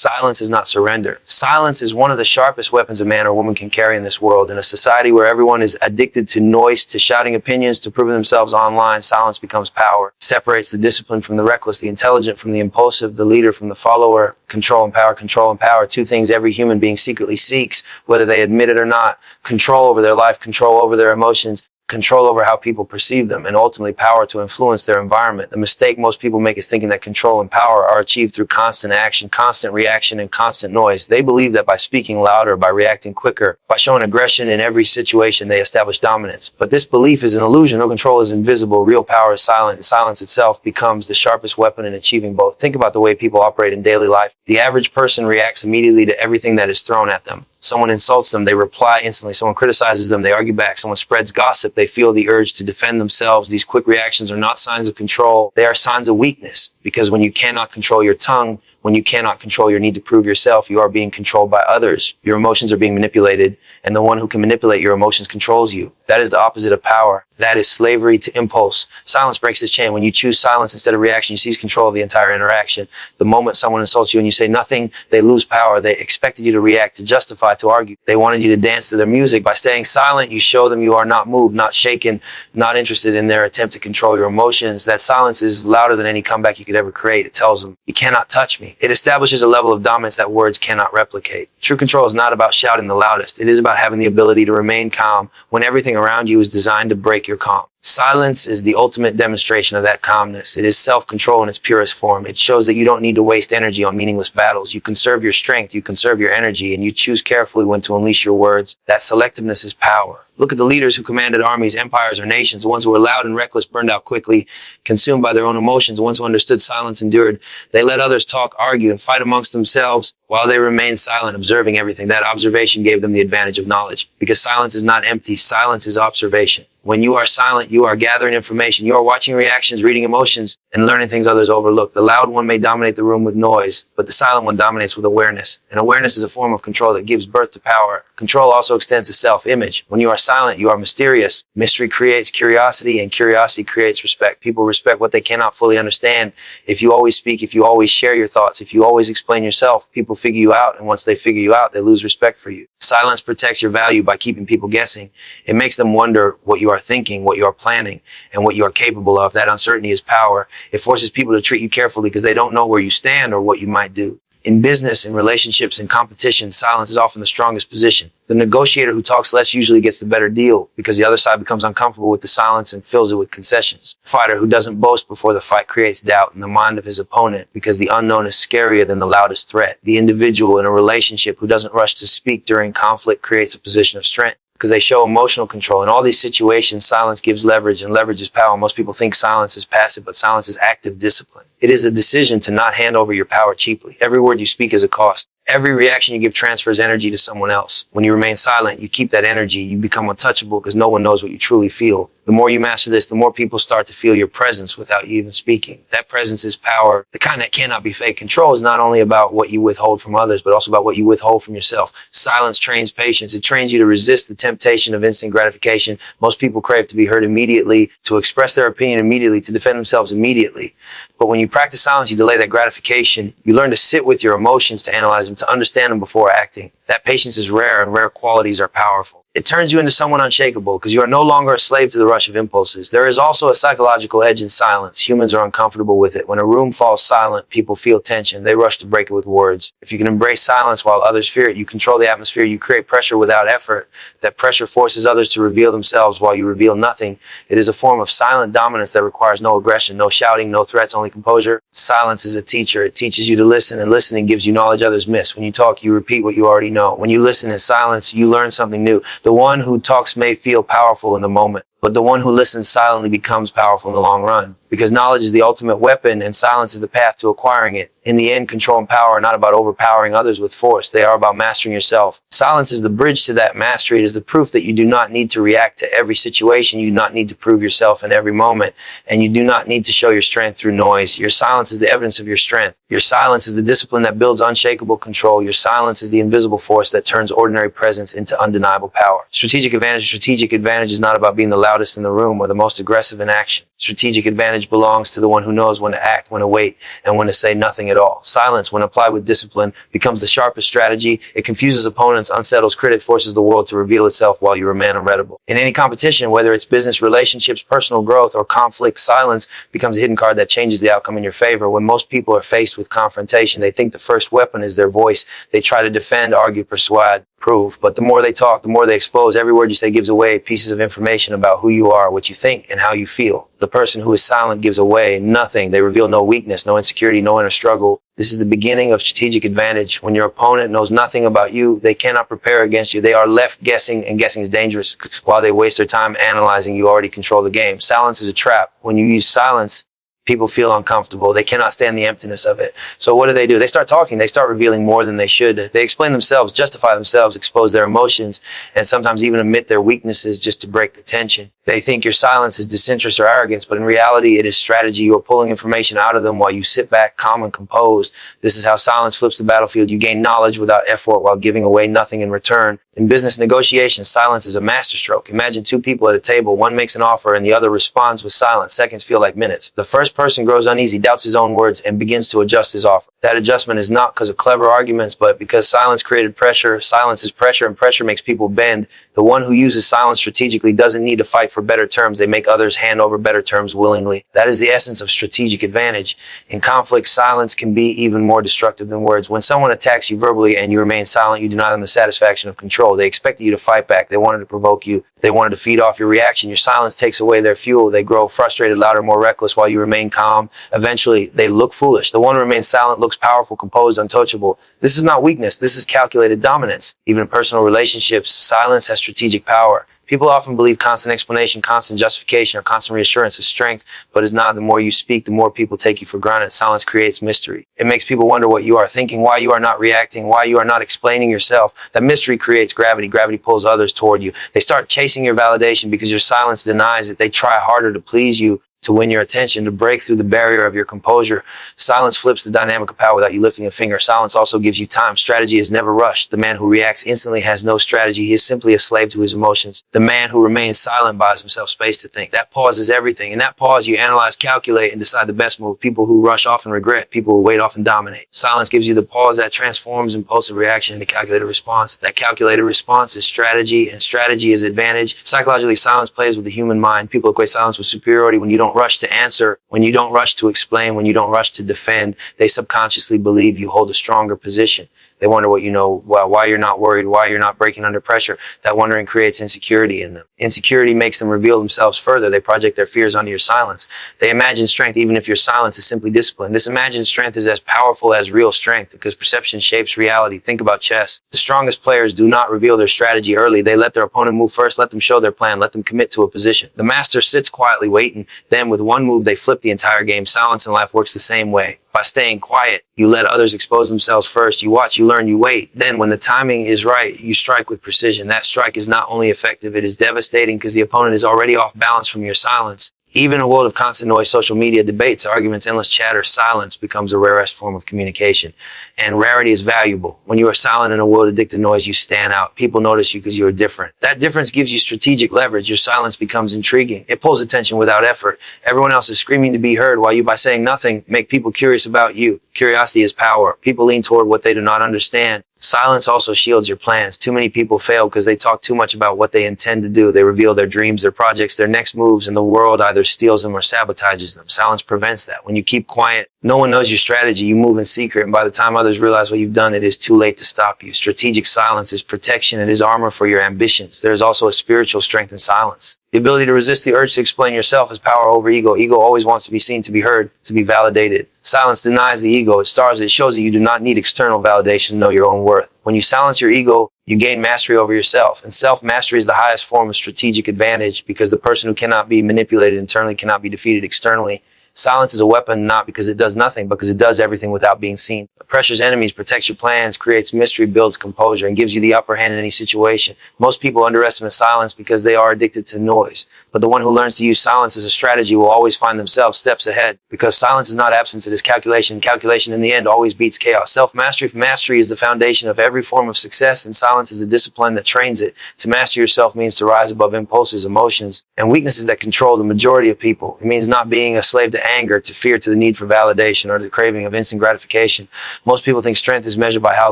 Silence is not surrender. Silence is one of the sharpest weapons a man or woman can carry in this world. In a society where everyone is addicted to noise, to shouting opinions, to proving themselves online, silence becomes power. It separates the disciplined from the reckless, the intelligent from the impulsive, the leader from the follower. Control and power, control and power. Two things every human being secretly seeks, whether they admit it or not. Control over their life, control over their emotions, control over how people perceive them, and ultimately power to influence their environment. The mistake most people make is thinking that control and power are achieved through constant action, constant reaction, and constant noise. They believe that by speaking louder, by reacting quicker, by showing aggression in every situation, they establish dominance. But this belief is an illusion. Real control is invisible. Real power is silent, and silence itself becomes the sharpest weapon in achieving both. Think about the way people operate in daily life. The average person reacts immediately to everything that is thrown at them. Someone insults them, they reply instantly. Someone criticizes them, they argue back. Someone spreads gossip, they feel the urge to defend themselves. These quick reactions are not signs of control. They are signs of weakness, because when you cannot control your tongue, when you cannot control your need to prove yourself, you are being controlled by others. Your emotions are being manipulated, and the one who can manipulate your emotions controls you. That is the opposite of power. That is slavery to impulse. Silence breaks this chain. When you choose silence instead of reaction, you seize control of the entire interaction. The moment someone insults you and you say nothing, they lose power. They expected you to react, to justify, to argue. They wanted you to dance to their music. By staying silent, you show them you are not moved, not shaken, not interested in their attempt to control your emotions. That silence is louder than any comeback you could ever create. It tells them, you cannot touch me. It establishes a level of dominance that words cannot replicate. True control is not about shouting the loudest. It is about having the ability to remain calm when everything around you is designed to break your calm. Silence is the ultimate demonstration of that calmness. It is self-control in its purest form. It shows that you don't need to waste energy on meaningless battles. You conserve your strength, you conserve your energy, and you choose carefully when to unleash your words. That selectiveness is power. Look at the leaders who commanded armies, empires, or nations. The ones who were loud and reckless burned out quickly, consumed by their own emotions. The ones who understood silence endured. They let others talk, argue, and fight amongst themselves while they remained silent, observing everything. That observation gave them the advantage of knowledge. Because silence is not empty. Silence is observation. When you are silent, you are gathering information. You are watching reactions, reading emotions, and learning things others overlook. The loud one may dominate the room with noise, but the silent one dominates with awareness. And awareness is a form of control that gives birth to power. Control also extends to self-image. When you are silent, you are mysterious. Mystery creates curiosity, and curiosity creates respect. People respect what they cannot fully understand. If you always speak, if you always share your thoughts, if you always explain yourself, people figure you out, and once they figure you out, they lose respect for you. Silence protects your value by keeping people guessing. It makes them wonder what you are thinking, what you are planning, and what you are capable of. That uncertainty is power. It forces people to treat you carefully because they don't know where you stand or what you might do. In business, in relationships, in competition, silence is often the strongest position. The negotiator who talks less usually gets the better deal because the other side becomes uncomfortable with the silence and fills it with concessions. The fighter who doesn't boast before the fight creates doubt in the mind of his opponent because the unknown is scarier than the loudest threat. The individual in a relationship who doesn't rush to speak during conflict creates a position of strength because they show emotional control. In all these situations, silence gives leverage, and leverage is power. Most people think silence is passive, but silence is active discipline. It is a decision to not hand over your power cheaply. Every word you speak is a cost. Every reaction you give transfers energy to someone else. When you remain silent, you keep that energy. You become untouchable because no one knows what you truly feel. The more you master this, the more people start to feel your presence without you even speaking. That presence is power, the kind that cannot be fake. Control is not only about what you withhold from others, but also about what you withhold from yourself. Silence trains patience. It trains you to resist the temptation of instant gratification. Most people crave to be heard immediately, to express their opinion immediately, to defend themselves immediately. But when you practice silence, you delay that gratification. You learn to sit with your emotions, to analyze them, to understand them before acting. That patience is rare, and rare qualities are powerful. It turns you into someone unshakable because you are no longer a slave to the rush of impulses. There is also a psychological edge in silence. Humans are uncomfortable with it. When a room falls silent, people feel tension. They rush to break it with words. If you can embrace silence while others fear it, you control the atmosphere. You create pressure without effort. That pressure forces others to reveal themselves while you reveal nothing. It is a form of silent dominance that requires no aggression, no shouting, no threats, only composure. Silence is a teacher. It teaches you to listen, and listening gives you knowledge others miss. When you talk, you repeat what you already know. When you listen in silence, you learn something new. The one who talks may feel powerful in the moment, but the one who listens silently becomes powerful in the long run. Because knowledge is the ultimate weapon and silence is the path to acquiring it. In the end, control and power are not about overpowering others with force. They are about mastering yourself. Silence is the bridge to that mastery. It is the proof that you do not need to react to every situation. You do not need to prove yourself in every moment. And you do not need to show your strength through noise. Your silence is the evidence of your strength. Your silence is the discipline that builds unshakable control. Your silence is the invisible force that turns ordinary presence into undeniable power. Strategic advantage is not about being the loudest loudest in the room or the most aggressive in action. Strategic advantage belongs to the one who knows when to act, when to wait, and when to say nothing at all. Silence, when applied with discipline, becomes the sharpest strategy. It confuses opponents, unsettles critics, forces the world to reveal itself while you remain unreadable. In any competition, whether it's business, relationships, personal growth, or conflict, silence becomes a hidden card that changes the outcome in your favor. When most people are faced with confrontation, they think the first weapon is their voice. They try to defend, argue, persuade, prove. But the more they talk, the more they expose. Every word you say gives away pieces of information about who you are, what you think, and how you feel. The person who is silent gives away nothing. They reveal no weakness, no insecurity, no inner struggle. This is the beginning of strategic advantage. When your opponent knows nothing about you, they cannot prepare against you. They are left guessing, and guessing is dangerous. While they waste their time analyzing, you already control the game. Silence is a trap. When you use silence, people feel uncomfortable. They cannot stand the emptiness of it. So what do? They start talking. They start revealing more than they should. They explain themselves, justify themselves, expose their emotions, and sometimes even admit their weaknesses just to break the tension. They think your silence is disinterest or arrogance, but in reality, it is strategy. You are pulling information out of them while you sit back, calm and composed. This is how silence flips the battlefield. You gain knowledge without effort while giving away nothing in return. In business negotiations, silence is a masterstroke. Imagine two people at a table. One makes an offer and the other responds with silence. Seconds feel like minutes. The first person grows uneasy, doubts his own words, and begins to adjust his offer. That adjustment is not because of clever arguments, but because silence created pressure. Silence is pressure, and pressure makes people bend. The one who uses silence strategically doesn't need to fight for better terms. They make others hand over better terms willingly. That is the essence of strategic advantage. In conflict, silence can be even more destructive than words. When someone attacks you verbally and you remain silent, you deny them the satisfaction of control. They expected you to fight back. They wanted to provoke you. They wanted to feed off your reaction. Your silence takes away their fuel. They grow frustrated, louder, more reckless while you remain calm. Eventually, they look foolish. The one who remains silent looks powerful, composed, untouchable. This is not weakness. This is calculated dominance. Even in personal relationships, silence has strategic power. People often believe constant explanation, constant justification, or constant reassurance is strength, but it's not. The more you speak, the more people take you for granted. Silence creates mystery. It makes people wonder what you are thinking, why you are not reacting, why you are not explaining yourself. That mystery creates gravity. Gravity pulls others toward you. They start chasing your validation because your silence denies it. They try harder to please you, to win your attention, to break through the barrier of your composure. Silence flips the dynamic of power without you lifting a finger. Silence also gives you time. Strategy is never rushed. The man who reacts instantly has no strategy. He is simply a slave to his emotions. The man who remains silent buys himself space to think. That pause is everything. In that pause, you analyze, calculate, and decide the best move. People who rush often regret. People who wait often dominate. Silence gives you the pause that transforms impulsive reaction into calculated response. That calculated response is strategy, and strategy is advantage. Psychologically, silence plays with the human mind. People equate silence with superiority. When you don't rush to answer, when you don't rush to explain, when you don't rush to defend, they subconsciously believe you hold a stronger position. They wonder what you know, why you're not worried, why you're not breaking under pressure. That wondering creates insecurity in them. Insecurity makes them reveal themselves further. They project their fears onto your silence. They imagine strength even if your silence is simply discipline. This imagined strength is as powerful as real strength because perception shapes reality. Think about chess. The strongest players do not reveal their strategy early. They let their opponent move first, let them show their plan, let them commit to a position. The master sits quietly waiting. Then with one move, they flip the entire game. Silence in life works the same way. By staying quiet, you let others expose themselves first. You watch, you learn, you wait. Then when the timing is right, you strike with precision. That strike is not only effective, it is devastating because the opponent is already off balance from your silence. Even in a world of constant noise, social media, debates, arguments, endless chatter, silence becomes a rarest form of communication. And rarity is valuable. When you are silent in a world addicted to noise, you stand out. People notice you because you are different. That difference gives you strategic leverage. Your silence becomes intriguing. It pulls attention without effort. Everyone else is screaming to be heard while you, by saying nothing, make people curious about you. Curiosity is power. People lean toward what they do not understand. Silence also shields your plans. Too many people fail because they talk too much about what they intend to do. They reveal their dreams, their projects, their next moves, and the world either steals them or sabotages them. Silence prevents that. When you keep quiet, no one knows your strategy. You move in secret, and by the time others realize what you've done, it is too late to stop you. Strategic silence is protection. It is armor for your ambitions. There is also a spiritual strength in silence. The ability to resist the urge to explain yourself is power over ego. Ego always wants to be seen, to be heard, to be validated. Silence denies the ego. It starves it. It shows that you do not need external validation to know your own worth. When you silence your ego, you gain mastery over yourself. And self-mastery is the highest form of strategic advantage because the person who cannot be manipulated internally cannot be defeated externally. Silence is a weapon not because it does nothing, but because it does everything without being seen. It pressures enemies, protects your plans, creates mystery, builds composure, and gives you the upper hand in any situation. Most people underestimate silence because they are addicted to noise. But the one who learns to use silence as a strategy will always find themselves steps ahead, because silence is not absence, it is calculation. Calculation in the end always beats chaos. Self-mastery is the foundation of every form of success, and silence is the discipline that trains it. To master yourself means to rise above impulses, emotions, and weaknesses that control the majority of people. It means not being a slave to anger, to fear, to the need for validation, or the craving of instant gratification. Most people think strength is measured by how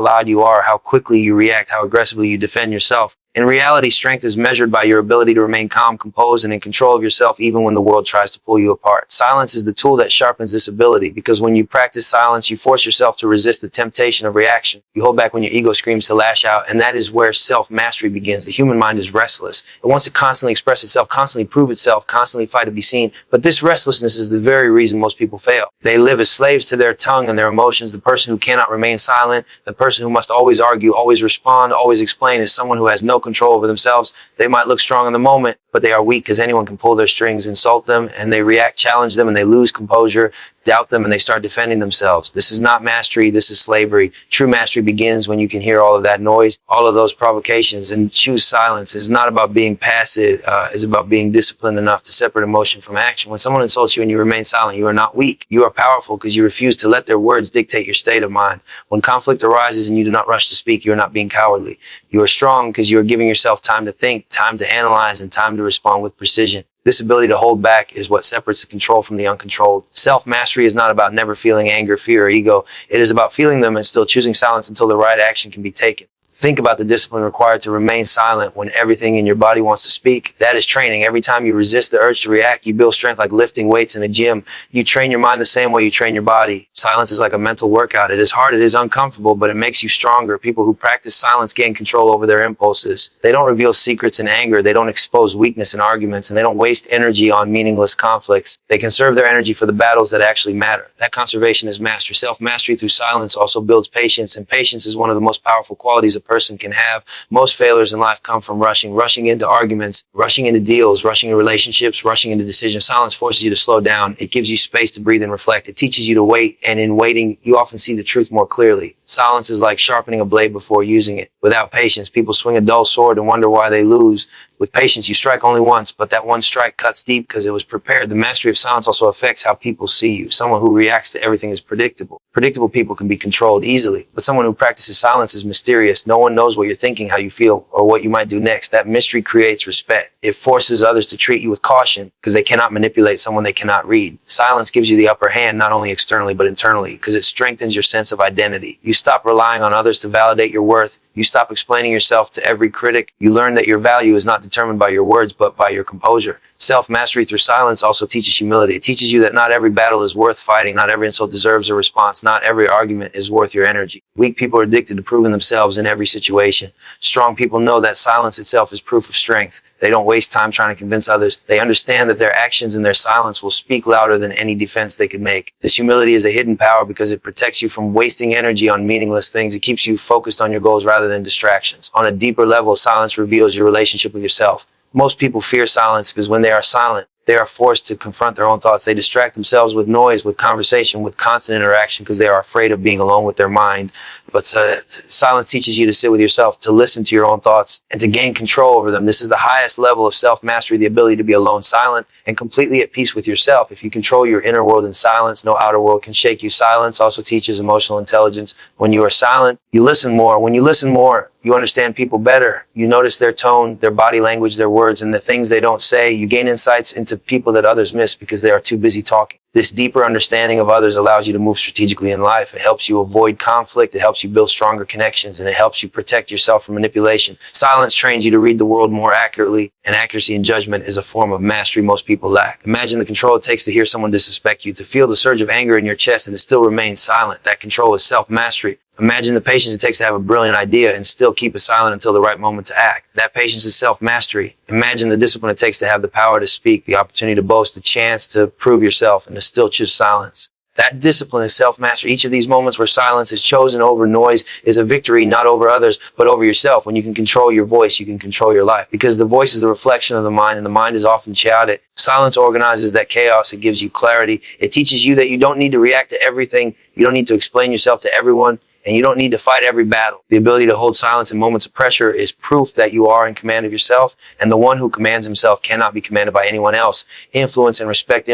loud you are, how quickly you react, how aggressively you defend yourself. In reality, strength is measured by your ability to remain calm, composed, and in control of yourself even when the world tries to pull you apart. Silence is the tool that sharpens this ability, because when you practice silence, you force yourself to resist the temptation of reaction. You hold back when your ego screams to lash out, and that is where self-mastery begins. The human mind is restless. It wants to constantly express itself, constantly prove itself, constantly fight to be seen. But this restlessness is the very reason most people fail. They live as slaves to their tongue and their emotions. The person who cannot remain silent, the person who must always argue, always respond, always explain, is someone who has no control over themselves. They might look strong in the moment, but they are weak, because anyone can pull their strings, insult them, and they react, challenge them, and they lose composure, doubt them, and they start defending themselves. This is not mastery. This is slavery. True mastery begins when you can hear all of that noise, all of those provocations, and choose silence. It's not about being passive. It's about being disciplined enough to separate emotion from action. When someone insults you and you remain silent, you are not weak. You are powerful, because you refuse to let their words dictate your state of mind. When conflict arises and you do not rush to speak, you are not being cowardly. You are strong because you are giving yourself time to think, time to analyze, and time to respond with precision. This ability to hold back is what separates the control from the uncontrolled. Self-mastery is not about never feeling anger, fear, or ego. It is about feeling them and still choosing silence until the right action can be taken. Think about the discipline required to remain silent when everything in your body wants to speak. That is training. Every time you resist the urge to react, you build strength like lifting weights in a gym. You train your mind the same way you train your body. Silence is like a mental workout. It is hard, it is uncomfortable, but it makes you stronger. People who practice silence gain control over their impulses. They don't reveal secrets in anger. They don't expose weakness in arguments, and they don't waste energy on meaningless conflicts. They conserve their energy for the battles that actually matter. That conservation is mastery. Self-mastery through silence also builds patience, and patience is one of the most powerful qualities a person can have. Most failures in life come from rushing into arguments, rushing into deals, rushing into relationships, rushing into decisions. Silence forces you to slow down. It gives you space to breathe and reflect. It teaches you to wait, and in waiting, you often see the truth more clearly. Silence is like sharpening a blade before using it. Without patience, people swing a dull sword and wonder why they lose. With patience, you strike only once, but that one strike cuts deep because it was prepared. The mastery of silence also affects how people see you. Someone who reacts to everything is predictable. Predictable people can be controlled easily, but someone who practices silence is mysterious. No one knows what you're thinking, how you feel, or what you might do next. That mystery creates respect. It forces others to treat you with caution, because they cannot manipulate someone they cannot read. Silence gives you the upper hand, not only externally, but internally, because it strengthens your sense of identity. You stop relying on others to validate your worth. You stop explaining yourself to every critic. You learn that your value is not determined by your words, but by your composure. Self-mastery through silence also teaches humility. It teaches you that not every battle is worth fighting. Not every insult deserves a response. Not every argument is worth your energy. Weak people are addicted to proving themselves in every situation. Strong people know that silence itself is proof of strength. They don't waste time trying to convince others. They understand that their actions and their silence will speak louder than any defense they could make. This humility is a hidden power because it protects you from wasting energy on meaningless things. It keeps you focused on your goals rather than distractions. On a deeper level, silence reveals your relationship with yourself. Most people fear silence because when they are silent, they are forced to confront their own thoughts. They distract themselves with noise, with conversation, with constant interaction because they are afraid of being alone with their mind. But silence teaches you to sit with yourself, to listen to your own thoughts, and to gain control over them. This is the highest level of self-mastery, the ability to be alone, silent, and completely at peace with yourself. If you control your inner world in silence, no outer world can shake you. Silence also teaches emotional intelligence. When you are silent, you listen more. When you listen more, you understand people better. You notice their tone, their body language, their words, and the things they don't say. You gain insights into people that others miss because they are too busy talking. This deeper understanding of others allows you to move strategically in life. It helps you avoid conflict. It helps you build stronger connections, and it helps you protect yourself from manipulation. Silence trains you to read the world more accurately, and accuracy in judgment is a form of mastery most people lack. Imagine the control it takes to hear someone disrespect you, to feel the surge of anger in your chest and to still remain silent. That control is self-mastery. Imagine the patience it takes to have a brilliant idea and still keep it silent until the right moment to act. That patience is self-mastery. Imagine the discipline it takes to have the power to speak, the opportunity to boast, the chance to prove yourself, and to still choose silence. That discipline is self-mastery. Each of these moments where silence is chosen over noise is a victory, not over others, but over yourself. When you can control your voice, you can control your life, because the voice is the reflection of the mind, and the mind is often chaotic. Silence organizes that chaos. It gives you clarity. It teaches you that you don't need to react to everything. You don't need to explain yourself to everyone. and you don't need to fight every battle. The ability to hold silence in moments of pressure is proof that you are in command of yourself, and the one who commands himself cannot be commanded by anyone else. Influence and respect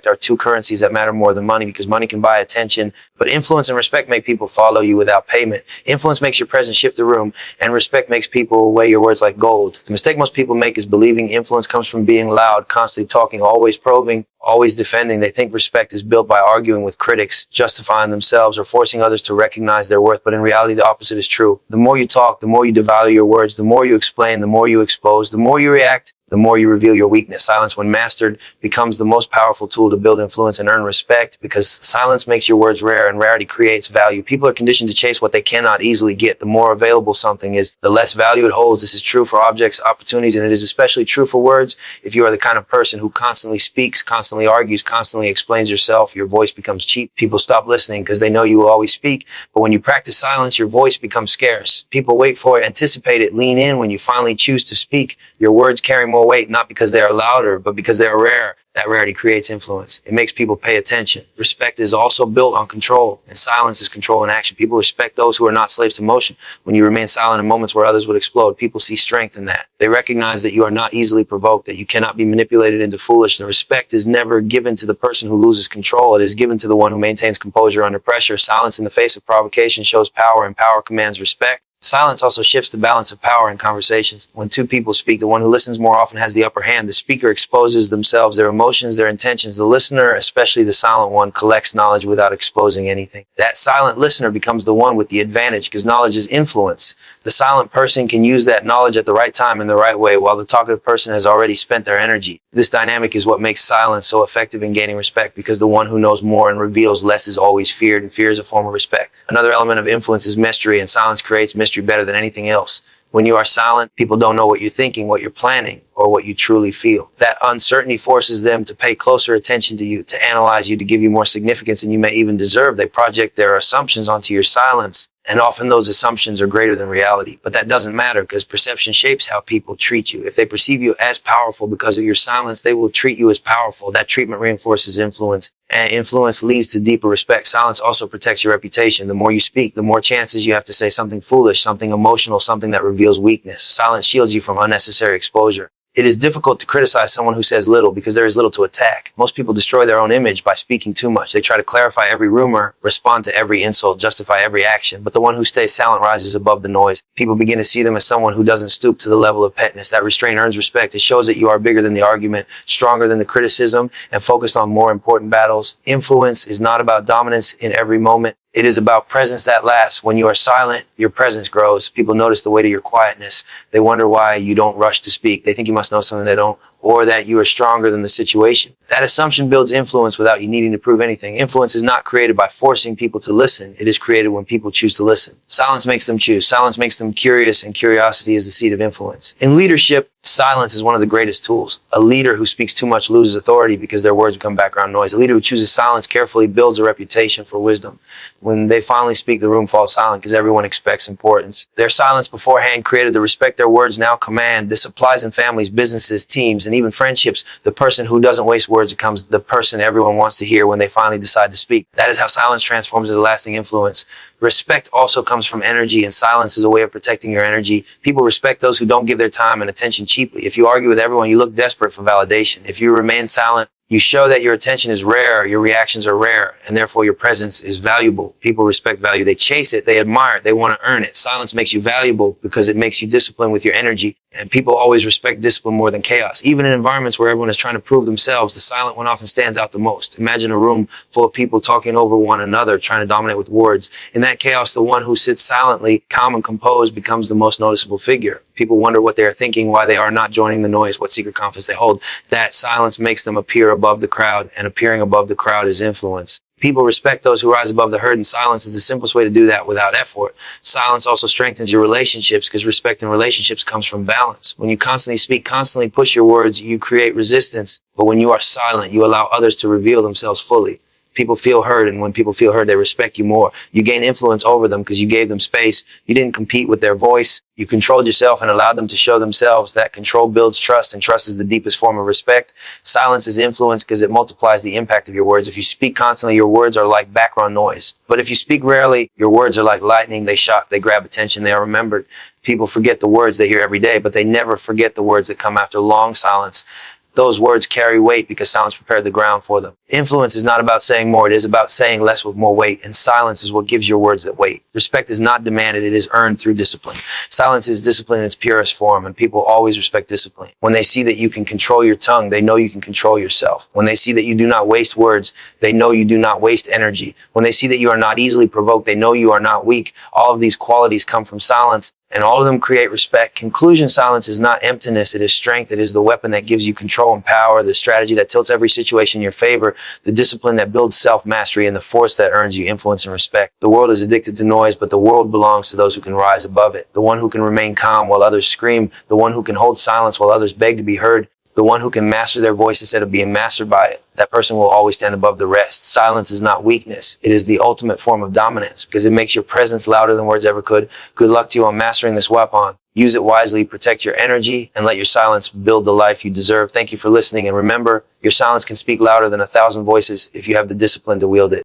are two currencies that matter more than money, because money can buy attention, but influence and respect make people follow you without payment. Influence makes your presence shift the room, and respect makes people weigh your words like gold. The mistake most people make is believing influence comes from being loud, constantly talking, always probing, always defending. They think respect is built by arguing with critics, justifying themselves, or forcing others to recognize their worth. But in reality, the opposite is true. The more you talk, the more you devalue your words, the more you explain, the more you expose, the more you react, the more you reveal your weakness. Silence, when mastered, becomes the most powerful tool to build influence and earn respect, because silence makes your words rare, and rarity creates value. People are conditioned to chase what they cannot easily get. The more available something is, the less value it holds. This is true for objects, opportunities, and it is especially true for words. If you are the kind of person who constantly speaks, constantly argues, constantly explains yourself, your voice becomes cheap. People stop listening because they know you will always speak. But when you practice silence, your voice becomes scarce. People wait for it, anticipate it, lean in when you finally choose to speak. Your words carry more weight, not because they are louder, but because they are rare. That rarity creates influence. It makes people pay attention. Respect is also built on control, and silence is control in action. People respect those who are not slaves to motion. When you remain silent in moments where others would explode, people see strength in that. They recognize that you are not easily provoked, that you cannot be manipulated into foolishness. The respect is never given to the person who loses control. It is given to the one who maintains composure under pressure. Silence in the face of provocation shows power, and power commands respect. Silence also shifts the balance of power in conversations. When two people speak, the one who listens more often has the upper hand. The speaker exposes themselves, their emotions, their intentions. The listener, especially the silent one, collects knowledge without exposing anything. That silent listener becomes the one with the advantage, because knowledge is influence. The silent person can use that knowledge at the right time in the right way, while the talkative person has already spent their energy. This dynamic is what makes silence so effective in gaining respect, because the one who knows more and reveals less is always feared, and fear is a form of respect. Another element of influence is mystery, and silence creates mystery better than anything else. When you are silent, people don't know what you're thinking, what you're planning, or what you truly feel. That uncertainty forces them to pay closer attention to you, to analyze you, to give you more significance than you may even deserve. They project their assumptions onto your silence, and often those assumptions are greater than reality. But that doesn't matter, because perception shapes how people treat you. If they perceive you as powerful because of your silence, they will treat you as powerful. That treatment reinforces influence, and influence leads to deeper respect. Silence also protects your reputation. The more you speak, the more chances you have to say something foolish, something emotional, something that reveals weakness. Silence shields you from unnecessary exposure. It is difficult to criticize someone who says little, because there is little to attack. Most people destroy their own image by speaking too much. They try to clarify every rumor, respond to every insult, justify every action. But the one who stays silent rises above the noise. People begin to see them as someone who doesn't stoop to the level of pettiness. That restraint earns respect. It shows that you are bigger than the argument, stronger than the criticism, and focused on more important battles. Influence is not about dominance in every moment. It is about presence that lasts. When you are silent, your presence grows. People notice the weight of your quietness. They wonder why you don't rush to speak. They think you must know something they don't, or that you are stronger than the situation. That assumption builds influence without you needing to prove anything. Influence is not created by forcing people to listen. It is created when people choose to listen. Silence makes them choose. Silence makes them curious, and curiosity is the seed of influence. In leadership, silence is one of the greatest tools. A leader who speaks too much loses authority, because their words become background noise. A leader who chooses silence carefully builds a reputation for wisdom. When they finally speak, the room falls silent, because everyone expects importance. Their silence beforehand created the respect their words now command. This applies in families, businesses, teams, and even friendships. The person who doesn't waste words becomes the person everyone wants to hear when they finally decide to speak. That is how silence transforms into lasting influence. Respect also comes from energy, and silence is a way of protecting your energy. People respect those who don't give their time and attention cheaply. If you argue with everyone, you look desperate for validation. If you remain silent, you show that your attention is rare, your reactions are rare, and therefore your presence is valuable. People respect value. They chase it, they admire it, they want to earn it. Silence makes you valuable because it makes you disciplined with your energy, and people always respect discipline more than chaos. Even in environments where everyone is trying to prove themselves, the silent one often stands out the most. Imagine a room full of people talking over one another, trying to dominate with words. In that chaos, the one who sits silently, calm and composed, becomes the most noticeable figure. People wonder what they are thinking, why they are not joining the noise, what secret confidence they hold. That silence makes them appear above the crowd, and appearing above the crowd is influence. People respect those who rise above the herd, and silence is the simplest way to do that without effort. Silence also strengthens your relationships, because respect in relationships comes from balance. When you constantly speak, constantly push your words, you create resistance. But when you are silent, you allow others to reveal themselves fully. People feel heard, and when people feel heard, they respect you more. You gain influence over them because you gave them space. You didn't compete with their voice. You controlled yourself and allowed them to show themselves. That control builds trust, and trust is the deepest form of respect. Silence is influence because it multiplies the impact of your words. If you speak constantly, your words are like background noise. But if you speak rarely, your words are like lightning. They shock, they grab attention, they are remembered. People forget the words they hear every day, but they never forget the words that come after long silence. Those words carry weight because silence prepared the ground for them. Influence is not about saying more. It is about saying less with more weight. And silence is what gives your words that weight. Respect is not demanded. It is earned through discipline. Silence is discipline in its purest form, and people always respect discipline. When they see that you can control your tongue, they know you can control yourself. When they see that you do not waste words, they know you do not waste energy. When they see that you are not easily provoked, they know you are not weak. All of these qualities come from silence, and all of them create respect. Conclusion, silence is not emptiness. It is strength. It is the weapon that gives you control and power, the strategy that tilts every situation in your favor, the discipline that builds self-mastery, and the force that earns you influence and respect. The world is addicted to noise, but the world belongs to those who can rise above it. The one who can remain calm while others scream. The one who can hold silence while others beg to be heard. The one who can master their voice instead of being mastered by it. That person will always stand above the rest. Silence is not weakness. It is the ultimate form of dominance because it makes your presence louder than words ever could. Good luck to you on mastering this weapon. Use it wisely, protect your energy, and let your silence build the life you deserve. Thank you for listening. And remember, your silence can speak louder than 1,000 voices if you have the discipline to wield it.